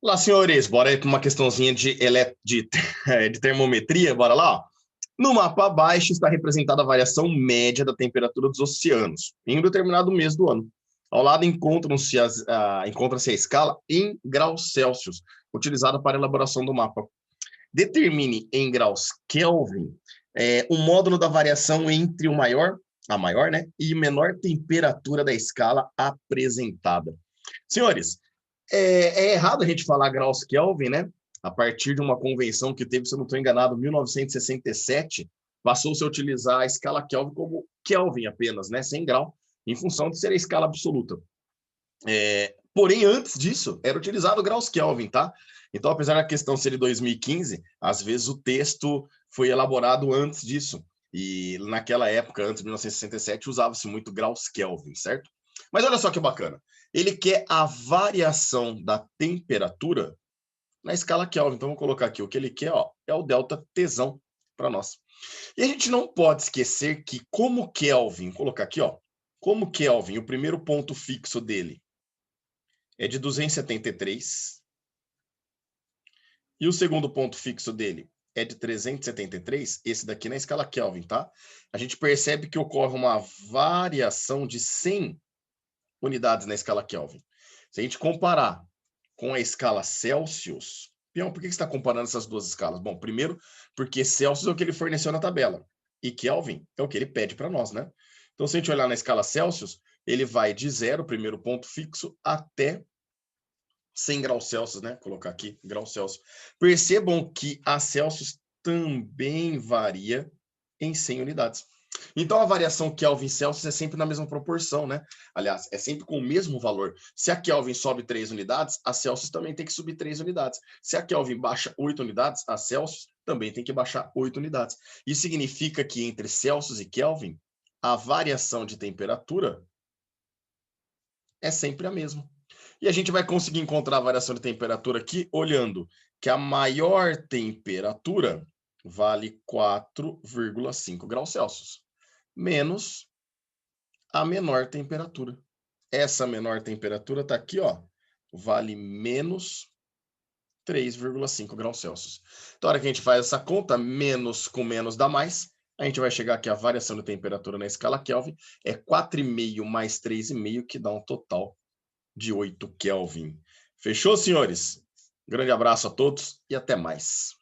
Olá, senhores, bora aí para uma questãozinha de termometria, bora lá, ó. No mapa abaixo está representada a variação média da temperatura dos oceanos em um determinado mês do ano. Ao lado encontra-se a escala em graus Celsius, utilizada para a elaboração do mapa. Determine em graus Kelvin o módulo da variação entre a maior, né, e menor temperatura da escala apresentada. Senhores, é errado a gente falar graus Kelvin, né? A partir de uma convenção que teve, se eu não estou enganado, em 1967, passou-se a utilizar a escala Kelvin como Kelvin apenas, né? Sem grau, em função de ser a escala absoluta. Porém, antes disso, era utilizado graus Kelvin, tá? Então, apesar da questão ser de 2015, às vezes o texto foi elaborado antes disso. E naquela época, antes de 1967, usava-se muito graus Kelvin, certo? Mas olha só que bacana. Ele quer a variação da temperatura na escala Kelvin. Então, vou colocar aqui. O que ele quer, ó, é o delta Tsão para nós. E a gente não pode esquecer que, como Kelvin, vou colocar aqui, ó, como Kelvin, o primeiro ponto fixo dele é de 273. E o segundo ponto fixo dele é de 373, esse daqui na escala Kelvin, tá? A gente percebe que ocorre uma variação de 100 unidades na escala Kelvin. Se a gente comparar com a escala Celsius, Pião, por que você está comparando essas duas escalas? Bom, primeiro, porque Celsius é o que ele forneceu na tabela, e Kelvin é o que ele pede para nós, né? Então, se a gente olhar na escala Celsius, ele vai de 0, primeiro ponto fixo, até 100 graus Celsius, né? Vou colocar aqui, graus Celsius. Percebam que a Celsius também varia em 100 unidades. Então, a variação Kelvin-Celsius é sempre na mesma proporção, né? Aliás, é sempre com o mesmo valor. Se a Kelvin sobe 3 unidades, a Celsius também tem que subir 3 unidades. Se a Kelvin baixa 8 unidades, a Celsius também tem que baixar 8 unidades. Isso significa que entre Celsius e Kelvin, a variação de temperatura é sempre a mesma. E a gente vai conseguir encontrar a variação de temperatura aqui olhando que a maior temperatura vale 4,5 graus Celsius, menos a menor temperatura. Essa menor temperatura está aqui, ó, vale menos 3,5 graus Celsius. Então, a hora que a gente faz essa conta, menos com menos dá mais, a gente vai chegar aqui, a variação de temperatura na escala Kelvin é 4,5 mais 3,5, que dá um total de 8 Kelvin. Fechou, senhores? Grande abraço a todos e até mais.